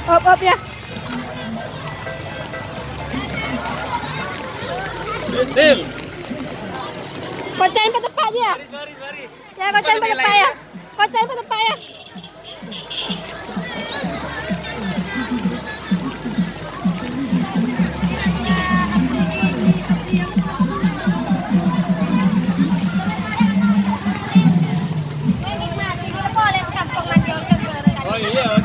Op ya. Deal. Kocain petepak ya. Mari. Ya kocain petepak ya. Kocain petepak ya. Oh iya.